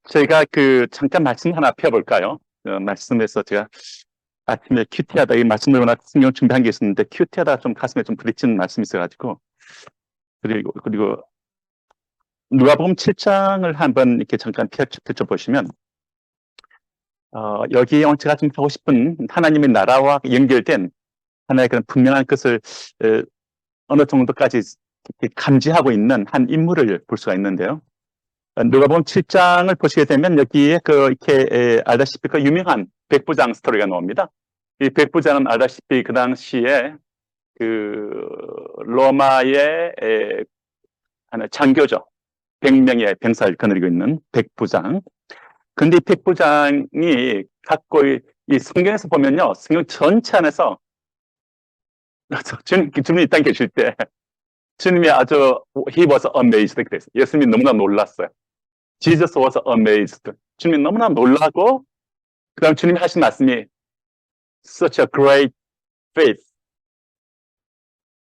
제가 잠깐 말씀 하나 펴볼까요? 말씀에서 제가 아침에 큐티하다 이 말씀을 워낙 신경 준비한 게 있었는데 큐티하다 좀 가슴에 좀 부딪히는 말씀이 있어가지고 그리고 누가복음 7장을 한번 이렇게 잠깐 펼쳐보시면 여기 제가 좀 하고 싶은 하나님의 나라와 연결된 하나의 그런 분명한 것을 어느 정도까지 감지하고 있는 한 인물을 볼 수가 있는데요. 누가복음 7장을 보시게 되면 여기에 이렇게 알다시피 그 유명한 백부장 스토리가 나옵니다. 이 백부장은 알다시피 그 당시에 그 로마의 하나 장교죠. 100명의 병사를 거느리고 있는 백부장. 근데 이 백부장이 갖고 이 성경에서 보면요. 성경 전체 안에서 주님이 이 땅에 계실 때 주님이 아주 he was amazed 그랬어요. 예수님이 너무나 놀랐어요. Jesus was amazed. 주님이 너무나 놀라고 그 다음 주님이 하신 말씀이 such a great faith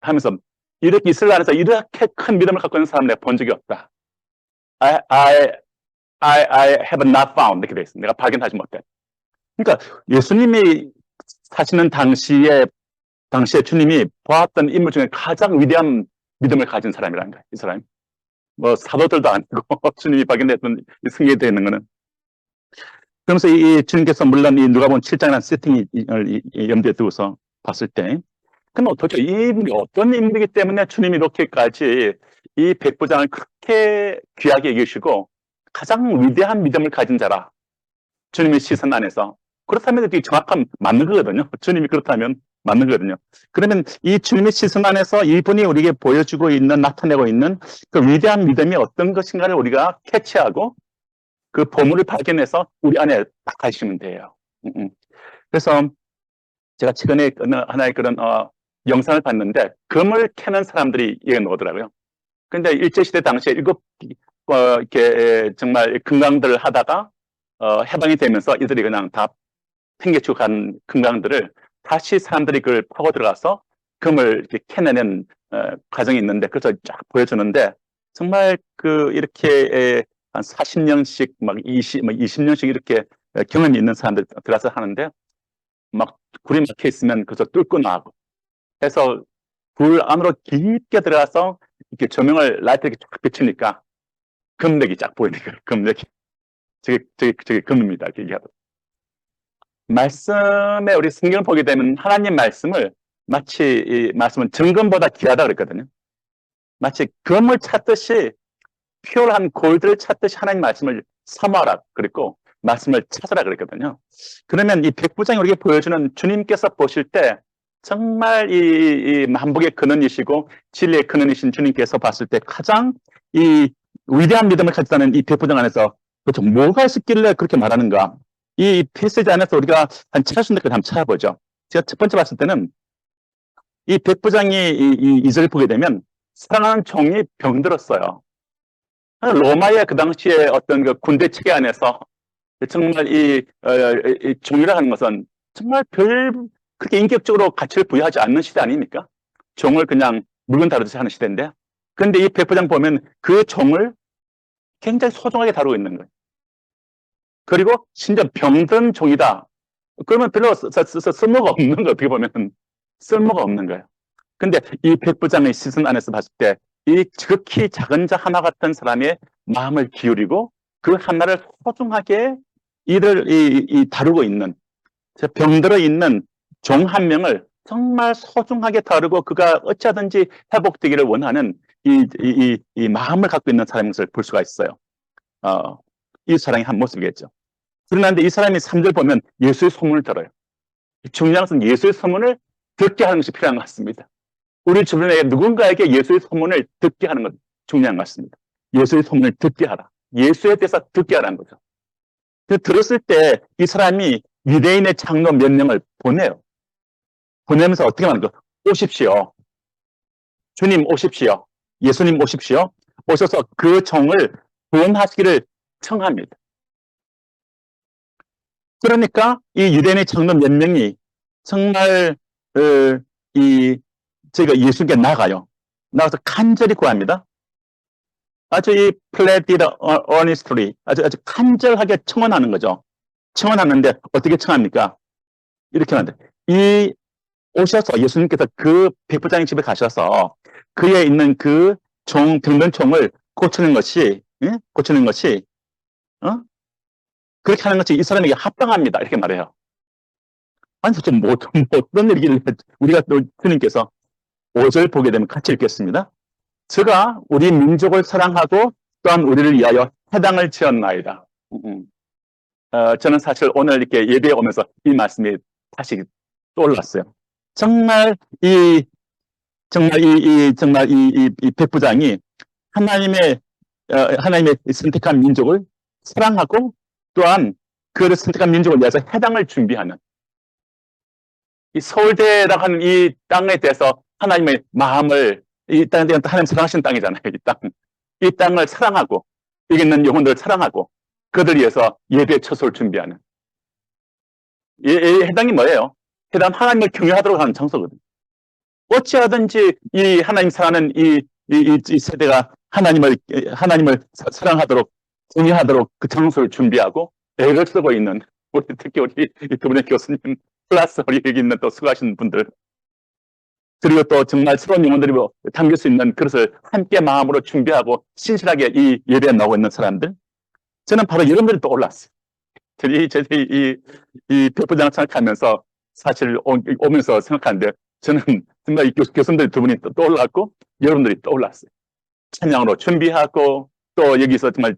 하면서 이렇게 이스라엘 안에서 이렇게 큰 믿음을 갖고 있는 사람을 내가 본 적이 없다. I have not found 이렇게 돼 있습니다. 내가 발견하지 못해. 그러니까 예수님이 사시는 당시에 주님이 보았던 인물 중에 가장 위대한 믿음을 가진 사람이라는 거예요. 이 사람이. 뭐 사도들도 아니고 주님이 발견했던 승리에 되어 있는 거는. 그러면서 이 주님께서 물론 이 누가복음 7장이라는 세팅을 염두에 두고서 봤을 때 그럼 도대체 이 인물이 어떤 인물이기 때문에 주님이 이렇게까지 이 백부장을 그렇게 귀하게 여기시고 가장 위대한 믿음을 가진 자라. 주님의 시선 안에서. 그렇다면 이게 정확한 맞는 거거든요. 주님이 그렇다면 맞는 거거든요. 그러면 이 주님의 시선 안에서 이분이 우리에게 보여주고 있는, 나타내고 있는 그 위대한 믿음이 어떤 것인가를 우리가 캐치하고 그 보물을 발견해서 우리 안에 딱 가시면 돼요. 그래서 제가 최근에 하나의 그런 영상을 봤는데 금을 캐는 사람들이 여기 나오더라고요. 근데 일제시대 당시에 이렇게 정말 금강들을 하다가 해방이 되면서 이들이 그냥 다 팽개치고 간 금강들을 다시 사람들이 그걸 파고 들어가서 금을 이렇게 캐내는 과정이 있는데 그래서 쫙 보여주는데 정말 이렇게 한 40년씩 막 20년씩 이렇게 경험이 있는 사람들 들어가서 하는데 막 굴이 막혀 있으면 그래서 뚫고 나가고 해서 굴 안으로 깊게 들어가서 이렇게 조명을 라이트 이렇게 쫙 비추니까 금맥이 쫙 보이는 거예요. 금맥이. 저게 금입니다. 이렇게 얘기하더라고요. 말씀에 우리 성경을 보게 되면 하나님 말씀을 마치 이 말씀은 정금보다 귀하다 그랬거든요. 마치 금을 찾듯이 퓨어한 골드를 찾듯이 하나님 말씀을 사모하라 그랬고 말씀을 찾으라 그랬거든요. 그러면 이 백부장이 우리에게 보여주는 주님께서 보실 때 정말 이 만복의 근원이시고 진리의 근원이신 주님께서 봤을 때 가장 이 위대한 믿음을 가졌다는 이 백부장 안에서 도대체 뭐가 있었길래 그렇게 말하는가? 이 패시지 안에서 우리가 한 찾을 수 있는 것까지 한번 찾아보죠. 제가 첫 번째 봤을 때는 이 백부장이 이 절을 보게 되면 사랑하는 종이 병들었어요. 로마의 그 당시에 어떤 그 군대 체계 안에서 정말 이 종이라 하는 것은 정말 그렇게 인격적으로 가치를 부여하지 않는 시대 아닙니까? 종을 그냥 물건 다루듯이 하는 시대인데. 그런데 이 백부장 보면 그 종을 굉장히 소중하게 다루고 있는 거예요. 그리고 심지어 병든 종이다. 그러면 별로 쓸모가 없는 거 어떻게 보면 쓸모가 없는 거예요. 근데 이 백부장의 시선 안에서 봤을 때 이 지극히 작은 자 하나 같은 사람의 마음을 기울이고 그 하나를 소중하게 다루고 있는 병들어 있는 종 한 명을 정말 소중하게 다루고 그가 어찌하든지 회복되기를 원하는 이 마음을 갖고 있는 사람인 것을 볼 수가 있어요. 이 사랑의 한 모습이겠죠. 그런데 이 사람이 3절 보면 예수의 소문을 들어요. 중요한 것은 예수의 소문을 듣게 하는 것이 필요한 것 같습니다. 우리 주변에 누군가에게 예수의 소문을 듣게 하는 것 중요한 것 같습니다. 예수의 소문을 듣게 하라. 예수에 대해서 듣게 하라는 거죠. 들었을 때 이 사람이 유대인의 장로 몇 명을 보내요. 보내면서 어떻게 하는 거? 오십시오. 주님 오십시오. 예수님 오십시오. 오셔서 그 종을 구원하시기를 청합니다. 그러니까 이 유대인의 장로 몇 명이 정말 저희가 예수님께 나가요. 나가서 간절히 구합니다. 아주 이 pleaded earnestly, 아주 간절하게 청원하는 거죠. 청원하는데 어떻게 청합니까? 이렇게 하는데, 오셔서 예수님께서 그 백부장의 집에 가셔서 그에 있는 그 병든 종을 고치는 것이, 고치는 것이, 어? 그렇게 하는 것이 이 사람에게 합당합니다. 이렇게 말해요. 아니, 도대체 어떤 얘기를, 우리가 또 주님께서 5절 보게 되면 같이 읽겠습니다. 저가 우리 민족을 사랑하고 또한 우리를 위하여 해당을 지었나이다. 저는 사실 오늘 이렇게 예배에 오면서 이 말씀이 다시 떠올랐어요. 정말 이 백부장이 하나님의 선택한 민족을 사랑하고 또한 그를 선택한 민족을 위해서 해당을 준비하는 이 서울대라고 하는 이 땅에 대해서 하나님의 마음을 이 땅에 대한 하나님 사랑하시는 땅이잖아요. 이 땅을 사랑하고 여기 있는 영혼들을 사랑하고 그들 위해서 예배 처소를 준비하는 해당이 뭐예요? 해당 하나님을 경외하도록 하는 장소거든요. 어찌하든지 이 하나님 사랑하는 이 세대가 하나님을 사랑하도록 경외하도록 그 장소를 준비하고 애를 쓰고 있는 특히 우리 두 분의 교수님 플러스 우리 여기 있는 또 수고하시는 분들 그리고 또 정말 새로운 영혼들이 담길 수 있는 그것을 함께 마음으로 준비하고 신실하게 이 예배에 나오고 있는 사람들 저는 바로 여러분들이 떠올랐어요. 이 백부장을 생각하면서 사실 오면서 생각하는데 저는 정말 이 교수님들 두 분이 떠올랐고 여러분들이 떠올랐어요. 찬양으로 준비하고 또 여기서 정말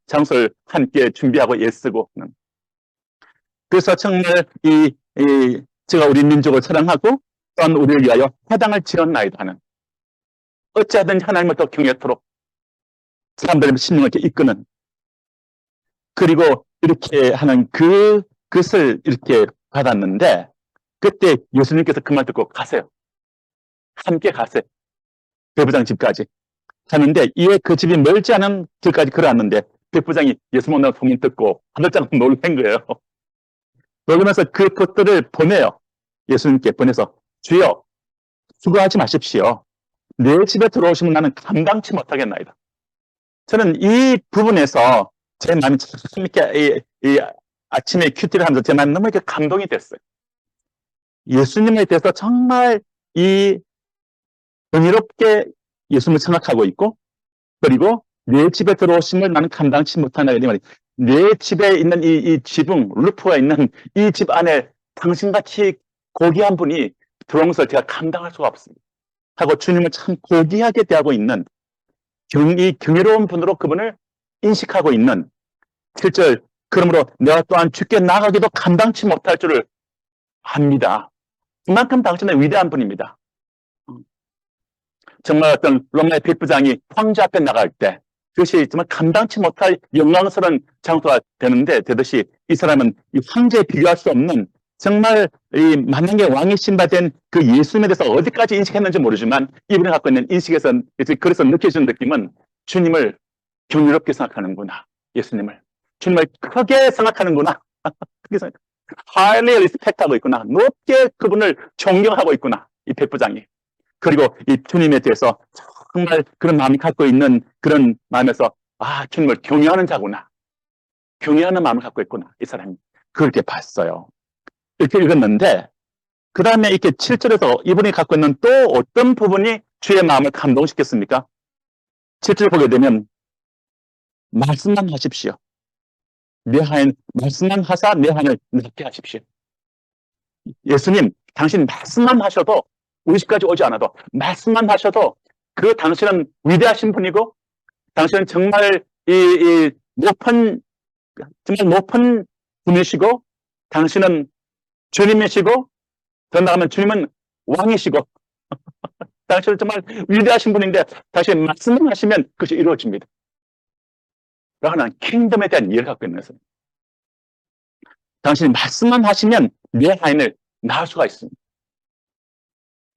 장소를 함께 준비하고 애쓰고 그래서 정말 제가 우리 민족을 사랑하고 또한 우리를 위하여 해당을 지었나이다 하는 어찌하든지 하나님을 더 경외토록 사람들의 심령을 이렇게 이끄는 그리고 이렇게 하는 그것을 이렇게 받았는데 그때 예수님께서 그 말 듣고 가세요. 함께 가세요. 백부장 집까지 가는데 이에 그 집이 멀지 않은 길까지 걸어왔는데 백부장이 예수 만나는 소문 듣고 화들짝 놀란 거예요. 놀라면서 그 것들을 보내요. 예수님께 보내서 주여 수고하지 마십시오. 내 집에 들어오시면 나는 감당치 못하겠나이다. 저는 이 부분에서 제 마음이 참 이렇게 이 아침에 큐티를 하면서 제 마음이 너무 이렇게 감동이 됐어요. 예수님에 대해서 정말 이 은혜롭게 예수님을 생각하고 있고 그리고 내 집에 들어오시면 나는 감당치 못하나 이 말이 내 집에 있는 이 지붕, 루프가 있는 이 집 안에 당신같이 고귀한 분이 들어온 것을 제가 감당할 수가 없습니다. 하고 주님을 참 고귀하게 대하고 있는 이 경이로운 분으로 그분을 인식하고 있는 7절 그러므로 내가 또한 주께 나가기도 감당치 못할 줄을 압니다. 그만큼 당신은 위대한 분입니다. 정말 어떤 로마의 백부장이 황제 앞에 나갈 때 그것이 정말 감당치 못할 영광스러운 장소가 되듯이 이 사람은 이 황제에 비교할 수 없는 정말 이 만왕의 왕이 신바된 그 예수님에 대해서 어디까지 인식했는지 모르지만 이분이 갖고 있는 인식에서 그래서 느껴지는 느낌은 주님을 경이롭게 생각하는구나. 예수님을. 주님을 크게 생각하는구나. 크게 생각. highly respect하고 있구나. 높게 그분을 존경하고 있구나. 이 백부장이. 그리고 이 주님에 대해서 정말 그런 마음이 갖고 있는 그런 마음에서 주님을 경외하는 자구나. 경외하는 마음을 갖고 있구나. 이 사람이. 그렇게 봤어요. 이렇게 읽었는데 그 다음에 이렇게 7절에서 이분이 갖고 있는 또 어떤 부분이 주의 마음을 감동시켰습니까? 7절 보게 되면 말씀만 하십시오. 말씀만 하사 내 한을 낫게 하십시오. 예수님, 당신 말씀만 하셔도 우리 집까지 오지 않아도 말씀만 하셔도 그 당신은 위대하신 분이고 당신은 정말 정말 높은 분이시고 당신은 주님이시고 더 나아가면 주님은 왕이시고 당신은 정말 위대하신 분인데 당신 말씀만 하시면 그것이 이루어집니다. 라는 킹덤에 대한 이해를 갖고 있는 것은 당신이 말씀만 하시면 내 하인을 낳을 수가 있습니다.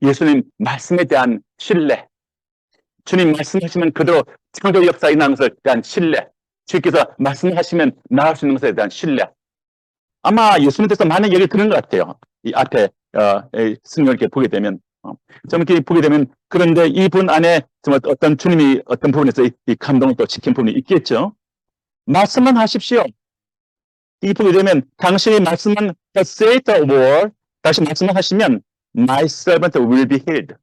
예수님 말씀에 대한 신뢰, 주님 말씀하시면 그대로 창조 역사에 일어나는 것에 대한 신뢰, 주께서 말씀하시면 나을 수 있는 것에 대한 신뢰. 아마 예수님께서 많은 얘기를 들은 것 같아요. 이 앞에 성경을 이렇게 보게 되면 좀 이렇게 보게 되면, 그런데 이 분 안에 정말 어떤 주님이 어떤 부분에서 이 감동을 또 시킨 부분이 있겠죠. 말씀만 하십시오. 이 보게 되면 당신이 말씀만 say the word, 다시 말씀만 하시면 my servant will be healed.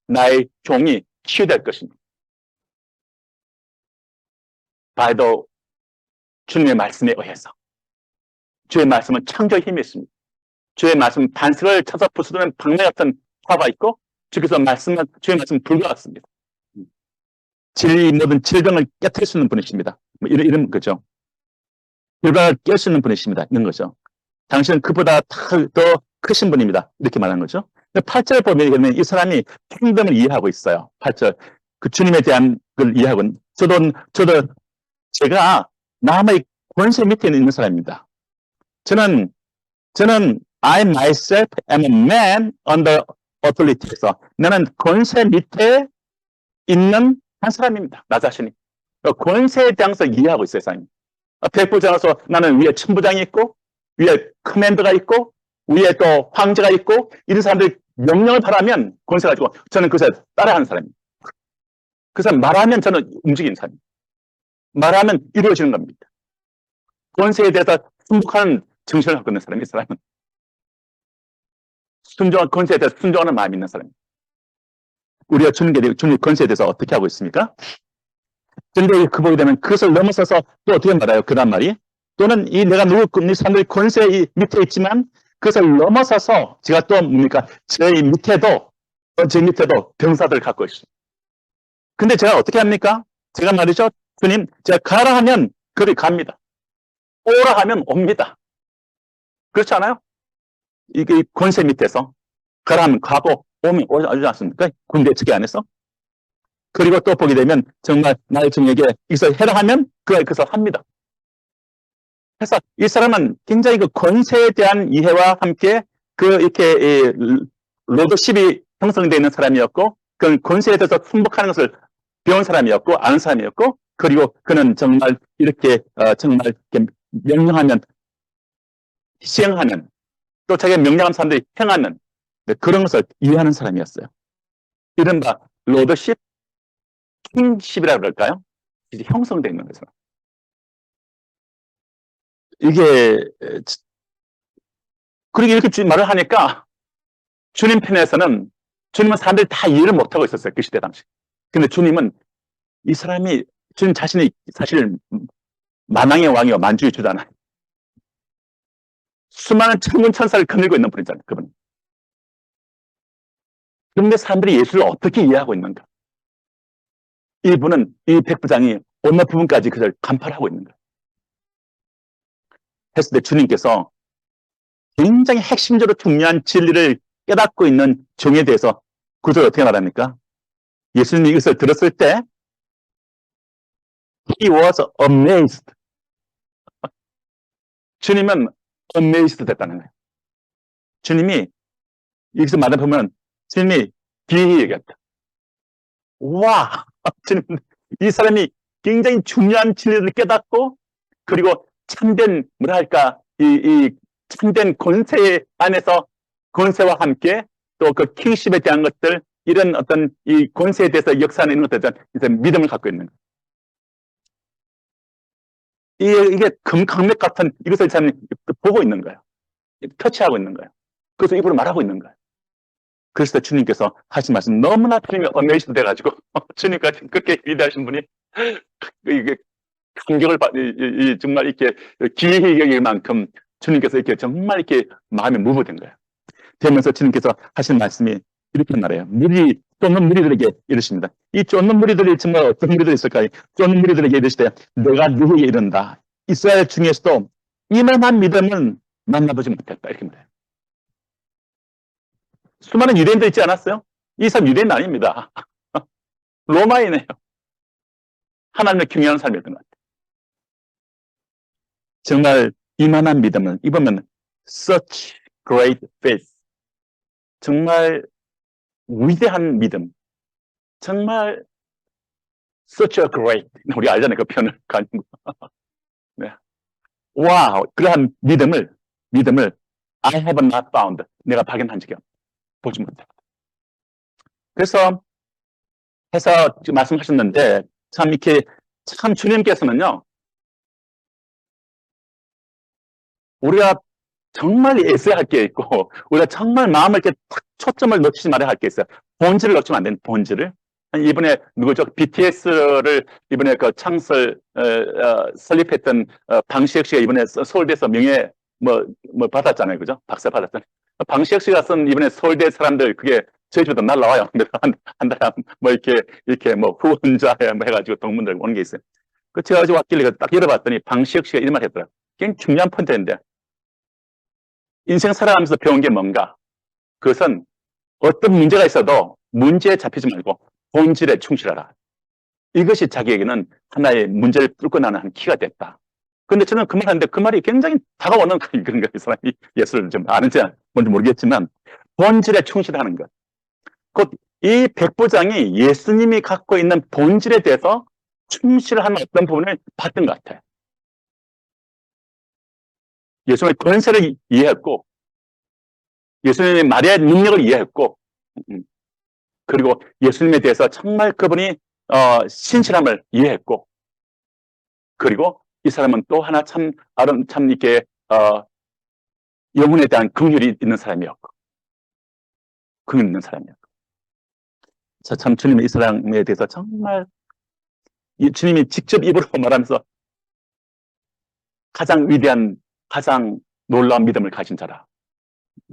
나의 종이 치유될 것입니다. by the 주님의 말씀에 의해서. 주의 말씀은 창조의 힘이 있습니다. 주의 말씀은 반석을 쳐서 부수는 방매 같은 화가 있고, 주께서 주의 말씀은 불과 같습니다. 진리 모든 질병을 깨뜨릴 수 있는 분이십니다. 뭐 이런 거죠. 불가를 깰 수 있는 분이십니다. 이런 거죠. 당신은 그보다 더 크신 분입니다. 이렇게 말하는 거죠. 8절 보면 이 사람이 킹덤을 이해하고 있어요. 8절. 그 주님에 대한 걸 이해하고, 제가 남의 권세 밑에 있는 사람입니다. 저는 I myself am a man under authority에서 나는 권세 밑에 있는 한 사람입니다. 나 자신이. 권세에 대해서 이해하고 있어요, 사람이. 백부장으로서 나는 위에 천부장이 있고, 위에 커맨더가 있고, 위에 또 황제가 있고, 이런 사람들이 명령을 바라면 권세 가지고 저는 그것에 따라하는 사람입니다. 그 사람 말하면 저는 움직이는 사람입니다. 말하면 이루어지는 겁니다. 권세에 대해서 순복하는 정신을 갖고 있는 사람이, 이 사람은. 권세에 대해서 순종하는 마음이 있는 사람입니다. 우리가 주님 권세에 대해서 어떻게 하고 있습니까? 그런데 그 보게 되면 그것을 넘어서서 또 어떻게 말해요? 그 다음 말이. 또는 이 사람들이 권세 밑에 있지만 그것을 넘어서서 제가 또 뭡니까? 제 밑에도 병사들을 갖고 있습니다. 근데 제가 어떻게 합니까? 제가 말이죠. 주님, 제가 가라 하면 그리 갑니다. 오라 하면 옵니다. 그렇지 않아요? 이게 권세 밑에서 가라 하면 가고 오면 오지 않습니까? 군대 측에 안에서. 그리고 또 보게 되면 정말 나의 종에게 이것을 해라 하면 그것을 합니다. 그래서 이 사람은 굉장히 그 권세에 대한 이해와 함께 이렇게 로더십이 형성되어 있는 사람이었고, 그 권세에 대해서 순복하는 것을 배운 사람이었고, 아는 사람이었고, 그리고 그는 정말 이렇게 정말 이렇게 명령하면 시행하는, 또 자기가 명령한 사람들이 행하는 그런 것을 이해하는 사람이었어요. 이른바 로더십, 킹십이라고 그럴까요? 이제 형성되어 있는 거죠. 이게 그리고 이렇게 말을 하니까 주님 편에서는 주님은 사람들이 다 이해를 못하고 있었어요. 그 시대 당시. 근데 주님은 이 사람이 주님 자신이 사실 만왕의 왕이요 만주의 주잖아요. 수많은 천군 천사를 거느리고 있는 분이잖아요. 그분. 그런데 사람들이 예수를 어떻게 이해하고 있는가? 이분은 이 백부장이 어느 부분까지 그걸 간파하고 있는가? 했을 때 주님께서 굉장히 핵심적으로 중요한 진리를 깨닫고 있는 종에 대해서 구절을 어떻게 말합니까? 예수님이 이것을 들었을 때 He was amazed. 주님은 amazed 됐다는 거예요. 주님이 여기서 말해보면 주님이 기이히 얘기했다. 와! 주님, 이 사람이 굉장히 중요한 진리를 깨닫고 그리고 참된 뭐랄까 이 참된 권세 안에서 권세와 함께 또 그 킹십에 대한 것들 이런 어떤 이 권세에 대해서 역사하는 이런 것들에 대한 믿음을 갖고 있는 거예요. 이게 금강맥 같은 이것을 참 보고 있는 거예요. 터치하고 있는 거예요. 그래서 입으로 말하고 있는 거예요. 그래서 주님께서 하신 말씀 너무나 주님이 어메이시드 돼가지고 주님까지 그렇게 위대하신 분이 이게 감격을 정말 이렇게 기이히 여길 만큼 주님께서 이렇게 정말 이렇게 마음에 무브된 거예요. 되면서 주님께서 하신 말씀이 이렇게 말해요. 쫓는 무리들에게 이르십니다. 이 쫓는 무리들이 정말 어떤 무리들이 있을까요? 쫓는 무리들에게 이르시되 내가 누구에게 이른다. 이스라엘 중에서도 이만한 믿음은 만나보지 못했다. 이렇게 말해요. 수많은 유대인들 있지 않았어요? 이 사람 유대인 아닙니다. 로마인이에요. 하나님을 경외하는 삶이었던 것 같아요. 정말 이만한 믿음은 입으면 such great faith. 정말 위대한 믿음. 정말 such a great. 우리 알잖아요. 그 표현을. 네. 와, 그러한 믿음을 I have not found. 내가 발견한 적이 없다. 보지 못했다. 그래서 해서 지금 말씀하셨는데 참 이렇게 참 주님께서는요 우리가 정말 애써야 할 게 있고 우리가 정말 마음을 이렇게 탁 초점을 놓치지 말아야 할 게 있어요. 본질을 놓치면 안 되는 본질을. 이번에 누구죠? BTS를 이번에 그 창설 설립했던 방시혁 씨가 이번에 서울대에서 명예 뭐 받았잖아요, 그죠? 박사 받았잖아요. 방시혁 씨가 쓴 이번에 서울대 사람들 그게 저희 집에도 날라와요. 한 달에 뭐 이렇게 뭐 후원자에 뭐 해가지고 동문들 오는 게 있어요. 그 제가 어제 왔길래 딱 열어봤더니 방시혁 씨가 이런 말 했더라고요. 굉장히 중요한 펀트인데 인생 살아가면서 배운 게 뭔가? 그것은 어떤 문제가 있어도 문제에 잡히지 말고 본질에 충실하라. 이것이 자기에게는 하나의 문제를 뚫고 나는 한 키가 됐다. 근데 저는 그 말 하는데 그 말이 굉장히 다가오는 그런 거예요. 사람이 예술을 좀 아는지 뭔지 모르겠지만 본질에 충실하는 것. 곧 이 백부장이 예수님이 갖고 있는 본질에 대해서 충실한 어떤 부분을 봤던 것 같아요. 예수님의 권세를 이해했고 예수님의 말의 능력을 이해했고 그리고 예수님에 대해서 정말 그분이 신실함을 이해했고 그리고 이 사람은 또 하나 참 이렇게 영혼에 대한 긍휼이 있는 사람이었고 긍휼 있는 사람이었고 참 주님의 이 사람에 대해서 정말 주님이 직접 입으로 말하면서 가장 위대한 가장 놀라운 믿음을 가진 자라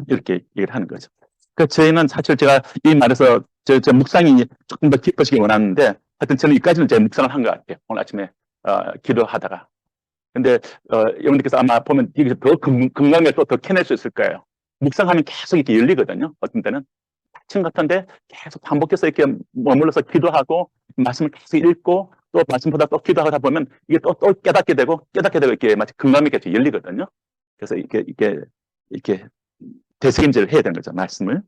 이렇게 얘기를 하는 거죠. 그러니까 저희는 사실 제가 이 말에서 저 묵상이 조금 더 깊어지기 원하는데 하여튼 저는 여기까지는 제가 묵상을 한 것 같아요. 오늘 아침에 기도하다가. 근데 여러분들께서 아마 보면 여기서 더 건강하게 또 더 캐낼 수 있을 거예요. 묵상하면 계속 이렇게 열리거든요. 어떤 때는 아침 같은데 계속 반복해서 이렇게 머물러서 기도하고 말씀을 계속 읽고 또 말씀보다 또 기도하다 보면 이게 또 깨닫게 되고 이렇게 마치 건강하게 계속 열리거든요. 그래서 이렇게 되새김질을 해야 되는 거죠, 말씀을.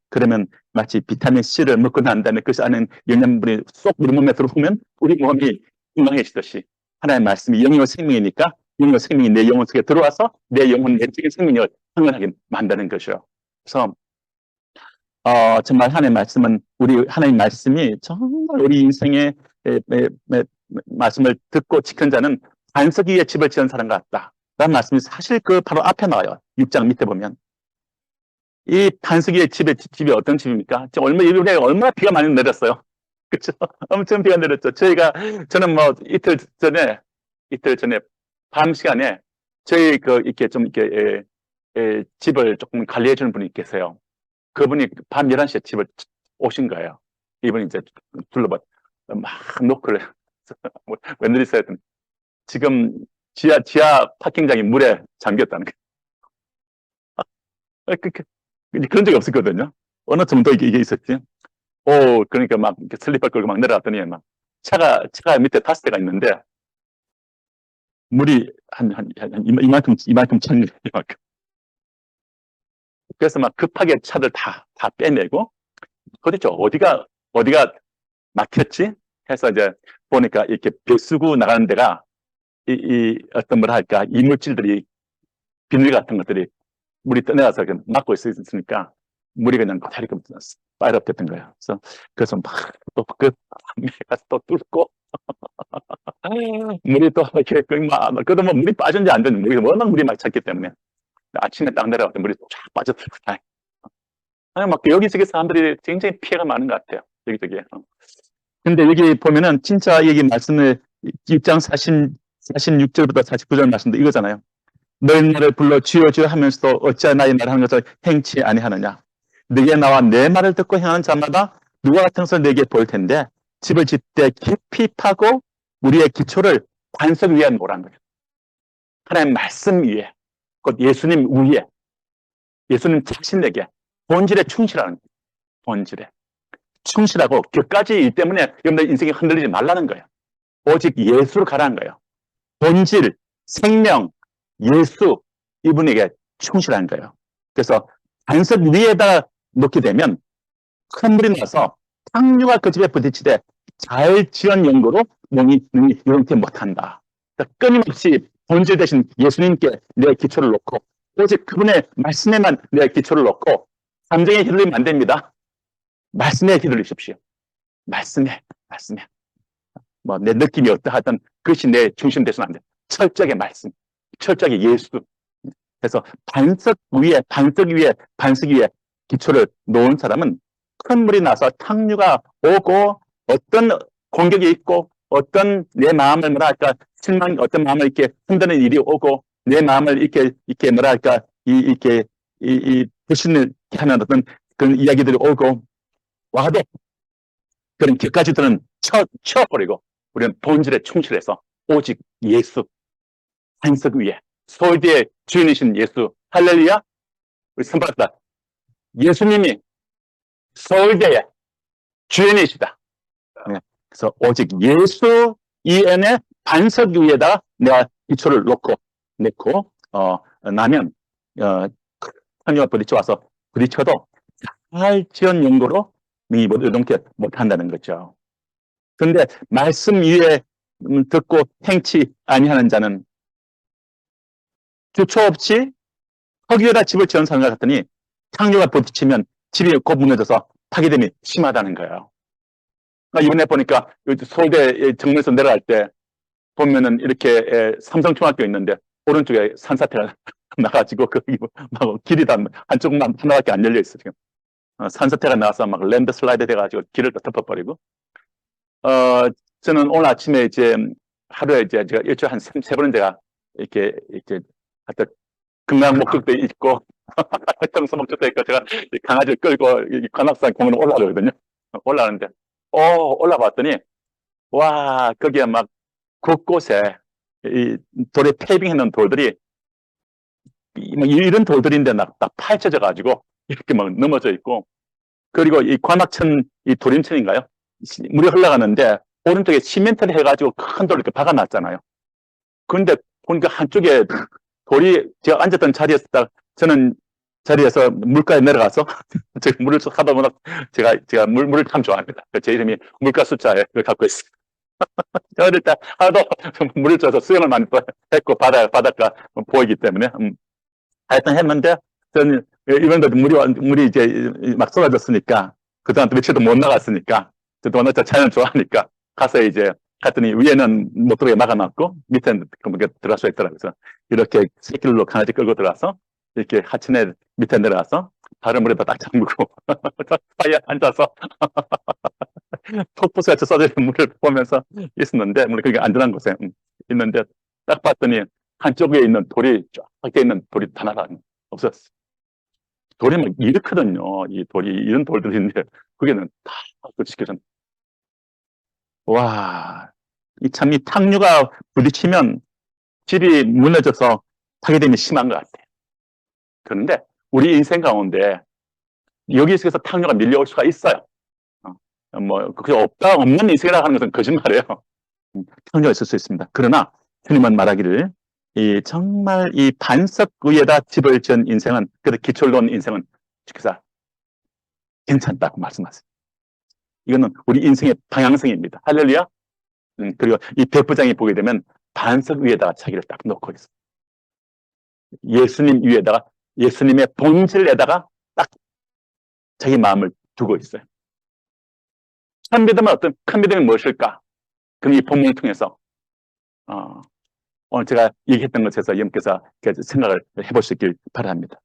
그러면 마치 비타민 C를 먹고 난 다음에 그 안에 영양분이 쏙 우리 몸에 들어오면 우리 몸이 건강해지듯이 하나님의 말씀이 영이요 생명이니까 영이요 생명이 내 영혼 속에 들어와서 내 영혼 내적인 생명을 흥건하게 만드는 것이요. 그래서 정말 하나님의 말씀은 우리 하나님의 말씀이 정말 우리 인생의 말씀을 듣고 지킨 자는 반석 위에 집을 지은 사람 같다. 라는 말씀이 사실 그 바로 앞에 나와요. 6장 밑에 보면. 이 반석 위에 집이 어떤 집입니까? 얼마나 비가 많이 내렸어요. 그렇죠? 엄청 비가 내렸죠. 저는 뭐 이틀 전에 밤 시간에 저희 이렇게 집을 조금 관리해 주는 분이 계세요. 그분이 밤 11시에 집을 오신 거예요. 이분이 이제 둘러봐 막 노크를 웬일이세요? 지금 지하 파킹장이 물에 잠겼다는 거예요. 그런 적이 없었거든요. 어느 정도 이게 있었지. 그러니까 막 슬리퍼 끌고 막 내려갔더니 막 차가 밑에 5대가 있는데 물이 이만큼 찬 이만큼. 그래서 막 급하게 차들 다 빼내고 도대체 어디가 막혔지? 해서 이제 보니까 이렇게 배수구 나가는 데가 어떤 뭐랄까 이물질들이 비닐 같은 것들이 물이 떠내려서 막고 있으니까 물이 그냥 이렇게 파이럽됐던 거예요. 그래서 막 또 그 가서 또 뚫고 물이 또 이렇게 그래도 뭐 물이 빠졌는지 안 됐는지 워낙 물이 막 찼기 때문에 아침에 딱 내려갔더니 물이 쫙 빠졌더라고요. 막 여기저기 사람들이 굉장히 피해가 많은 것 같아요. 여기저기. 근데 여기 보면은 진짜 여기 말씀을 6장 46절부터 49절 말씀도 이거잖아요. 너희 나를 불러 주여 주여 하면서도 어찌하여 나의 말을 하는 것을 행치 아니하느냐. 네게 나와 내 말을 듣고 행하는 자마다 누가 같은 것을 내게 보일 텐데 집을 짓되 깊이 파고 우리의 기초를 반석 위에 놓으라는 거예요. 하나님의 말씀 위에 곧 예수님 위에 예수님 자신에게 본질에 충실하는 거예요. 본질에 충실하고 격가지 일 때문에 여러분들 인생이 흔들리지 말라는 거예요. 오직 예수로 가라는 거예요. 본질, 생명, 예수 이분에게 충실한 거예요. 그래서 반석 위에다 놓게 되면 큰 물이 나서 탕류가 그 집에 부딪히되 잘 지은 연고로 능히 유용치 못한다. 그러니까 끊임없이 본질 대신 예수님께 내 기초를 놓고 오직 그분의 말씀에만 내 기초를 놓고 감정에 흔들리면 안 됩니다. 말씀에 기다리십시오. 말씀에. 뭐, 내 느낌이 어떠하든 그것이 내 중심 되서는 안 돼. 철저하게 말씀. 철저하게 예수. 그래서 반석 위에 기초를 놓은 사람은 큰 물이 나서 탕류가 오고 어떤 공격이 있고 어떤 내 마음을 뭐랄까 어떤 마음을 이렇게 흔드는 일이 오고 내 마음을 이렇게 뭐랄까 불신을 하는 어떤 그런 이야기들이 오고 와도 그런 격까지들은 쳐버리고 우리는 본질에 충실해서 오직 예수 반석 위에 소유의 주인이신 예수 할렐루야 우리 선박다 예수님이 서울대의 주인이시다. 네. 그래서 오직 예수 이엔의 반석 위에다 내가 기초를 놓고 나면 선유가 부딪혀와서 부딪혀도 잘 지은 용도로 능히 요동케 못한다는 거죠. 그런데 말씀 위에 듣고 행치 아니하는 자는 주초 없이 흙 위에다 집을 지은 사람과 같더니 탕류가 부딪히면 집이 곧 무너져서 파괴됨이 심하다는 거예요. 이번에 보니까 서울대 정문에서 내려갈 때 보면은 이렇게 삼성중학교 있는데 오른쪽에 산사태가 나가지고 거기 막 길이 다 한쪽만 하나밖에 안 열려 있어 지금. 산사태가 나와서 막 랜드 슬라이드 돼가지고 길을 덮어버리고. 저는 오늘 아침에 이제 하루에 이제 제가 일주일에 한 세 번은 제가 이렇게 하여튼 금강 목적도 있고 평소 목적도 있고 제가 강아지를 끌고 관악산 공원에 올라가거든요. 올라가는데 올라봤더니 와 거기에 막 곳곳에 이 돌에 페이빙해놓은 돌들이 이런 돌들인데 딱 파헤쳐져 가지고 이렇게 막 넘어져 있고 그리고 이 관악천 이 도림천인가요? 물이 흘러가는데 오른쪽에 시멘트를 해가지고 큰 돌을 이렇게 박아놨잖아요. 그런데 보니까 한쪽에 돌이 제가 앉았던 자리에서 저는 자리에서 물가에 내려가서 제가 물을 하다 보면 제가 물을 참 좋아합니다. 제 이름이 물가 숫자에 그걸 갖고 있어요. 어릴 때 하도 물을 줘서 수영을 많이 했고 바닷가 보이기 때문에 하여튼 했는데 저는 이번에도 물이 이제 막 쏟아졌으니까 그동안 또 며칠도 못 나갔으니까 저도 워낙 자연을 좋아하니까 가서 이제 갔더니 위에는 못 들어오게 막아놨고 밑에는 들어갈 수 있더라고요. 그래서 이렇게 새끼로 강아지 끌고 들어가서 이렇게 하천에 밑에 내려가서 발을 물에다 딱 잠그고 사이에 앉아서 폭포수같이 쏟아지는 물을 보면서 있었는데 물론 그게 안전한 곳에 있는데 딱 봤더니 한쪽에 있는 돌이 쫙 있는 돌이 하나가 없었어. 돌이 막 이렇거든요. 이 돌이 이런 돌들이 있는데 그게는 다 지켜졌네. 와, 이 탕류가 부딪히면 집이 무너져서 파괴됨이 심한 것 같아요. 그런데 우리 인생 가운데 여기서 탕류가 밀려올 수가 있어요. 그게 없는 인생이라고 하는 것은 거짓말이에요. 탕류가 있을 수 있습니다. 그러나 주님은 말하기를 정말 이 반석 위에다 집을 지은 인생은 그래도 기초를 놓은 인생은 주께서 괜찮다고 말씀하세요. 이거는 우리 인생의 방향성입니다. 할렐루야. 그리고 이 백부장이 보게 되면 반석 위에다가 자기를 딱 놓고 있어요. 예수님 위에다가 예수님의 본질에다가 딱 자기 마음을 두고 있어요. 큰 믿음은 큰 믿음이 무엇일까? 그럼 이 본문을 통해서 오늘 제가 얘기했던 것에서 여러분께서 생각을 해보시길 바랍니다.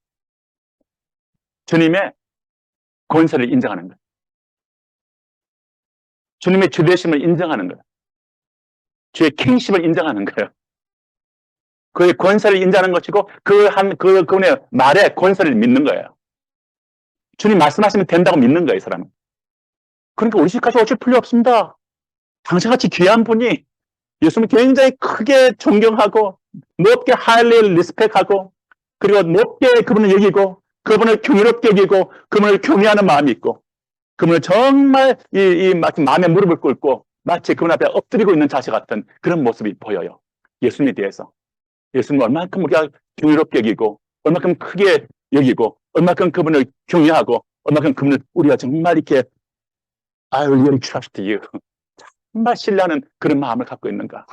주님의 권세를 인정하는 거예요. 주님의 주되심을 인정하는 거예요. 주의 킹십을 인정하는 거예요. 그의 권세를 인정하는 것이고 그분의 말에 권세를 믿는 거예요. 주님 말씀하시면 된다고 믿는 거예요, 이 사람은. 그러니까 우리 집까지 어쩔 필요 없습니다. 당신같이 귀한 분이 예수님을 굉장히 크게 존경하고 높게 하일리 리스펙하고 그리고 높게 그분을 여기고 그분을 경이롭게 여기고 그분을 경외하는 마음이 있고 그분을 정말 마치 마음에 무릎을 꿇고 마치 그분 앞에 엎드리고 있는 자세 같은 그런 모습이 보여요. 예수님에 대해서. 예수님을 얼마큼 우리가 경이롭게 여기고 얼마큼 크게 여기고 얼마큼 그분을 경외하고 얼마큼 그분을 우리가 정말 이렇게 I really trust you. 정말 신뢰하는 그런 마음을 갖고 있는가.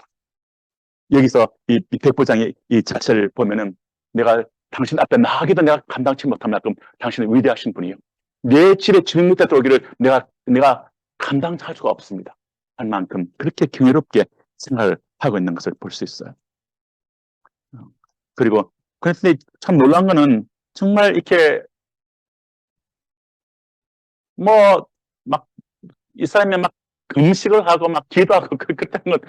여기서 이 백부장의 이 자체를 보면은 내가 당신 앞에 나가기도 내가 감당치 못하면 당신은 위대하신 분이요. 내 집에 주인 밑에 들어오기를 내가 감당할 수가 없습니다. 할 만큼 그렇게 경이롭게 생각을 하고 있는 것을 볼 수 있어요. 그리고 그런데 참 놀라운 거는 정말 이렇게 뭐 막 이 사람이 막 금식을 하고 막 기도하고 그랬다는 건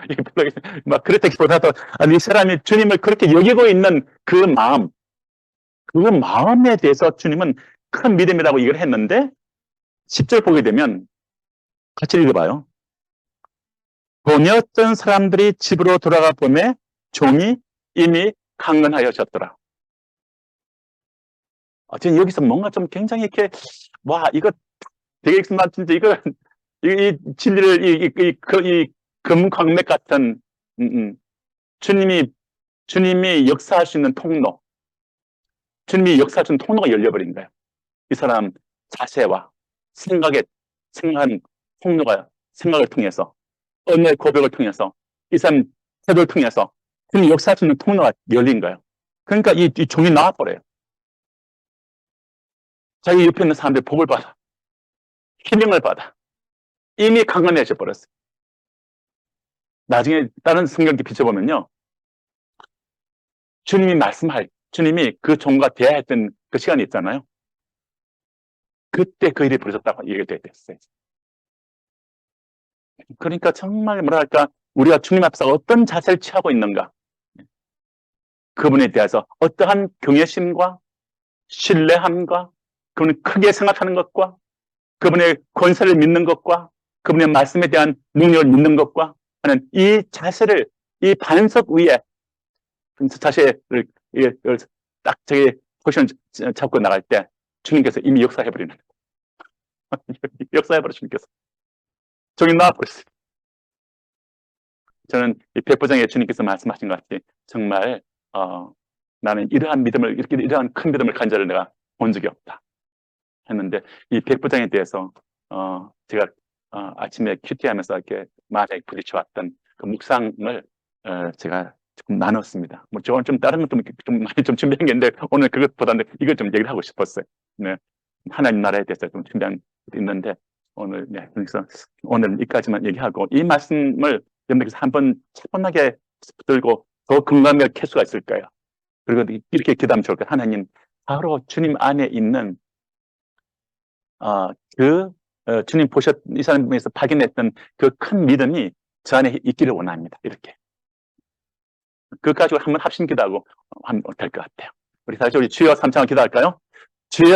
막 그랬다기보다도 이 사람이 주님을 그렇게 여기고 있는 그 마음에 대해서 주님은 큰 믿음이라고 얘기를 했는데 10절 보게 되면 같이 읽어봐요. 돈이었던 사람들이 집으로 돌아가 보매 종이 이미 강건하여졌더라. 저는 여기서 뭔가 좀 굉장히 이렇게 와 이거 되게 나 진짜 이거 이 진리를 이 금광맥 같은 주님이 역사할 수 있는 통로, 주님이 역사할 수 있는 통로가 열려버린 거예요. 이 사람 자세와 생각한 통로가 생각을 통해서 언어의 고백을 통해서 이 사람 태도를 통해서 주님이 역사할 수 있는 통로가 열린 거예요. 그러니까 이 종이 나와버려요. 자기 옆에 있는 사람들이 복을 받아. 힐링을 받아. 이미 강건해져 버렸어요. 나중에 다른 성경기 비춰보면요. 주님이 그 종과 대화했던 그 시간이 있잖아요. 그때 그 일이 벌어졌다고 얘기가 됐어요. 그러니까 정말 뭐랄까 우리가 주님 앞에서 어떤 자세를 취하고 있는가. 그분에 대해서 어떠한 경외심과 신뢰함과 그분을 크게 생각하는 것과 그분의 권세를 믿는 것과 그분의 말씀에 대한 능력을 믿는 것과 하는 이 자세를 이 반석 위에 자세를 딱 저기 포지션 잡고 나갈 때 주님께서 이미 역사해버리는 역사해버려 주님께서 저기 나와버렸어요. 저는 이 백부장의 주님께서 말씀하신 것 같이 정말 나는 이러한 큰 믿음을 가진 자를 내가 본 적이 없다 했는데 이 백부장에 대해서 제가 아침에 큐티하면서 이렇게 마음에 부딪혀왔던 그 묵상을 제가 조금 나눴습니다. 뭐 저는 좀 다른 것도 좀 많이 좀 준비한 게 있는데 오늘 그것보다는 이걸 좀 얘기를 하고 싶었어요. 네. 하나님 나라에 대해서 좀 준비한 것도 있는데 오늘 그래서 오늘 여기까지만 얘기하고 이 말씀을 여러분께서 한번 차분하게 들고 더 공감을 캘 수가 있을까요? 그리고 이렇게 기도하면 좋을 거예요. 하나님 바로 주님 안에 있는 주님 이 사람에서 발견했던 그 큰 믿음이 저 안에 있기를 원합니다. 이렇게. 그것 가지고 한번 합심 기도하고 하면 될 것 같아요. 우리 다시 주여 삼창을 기도할까요? 주여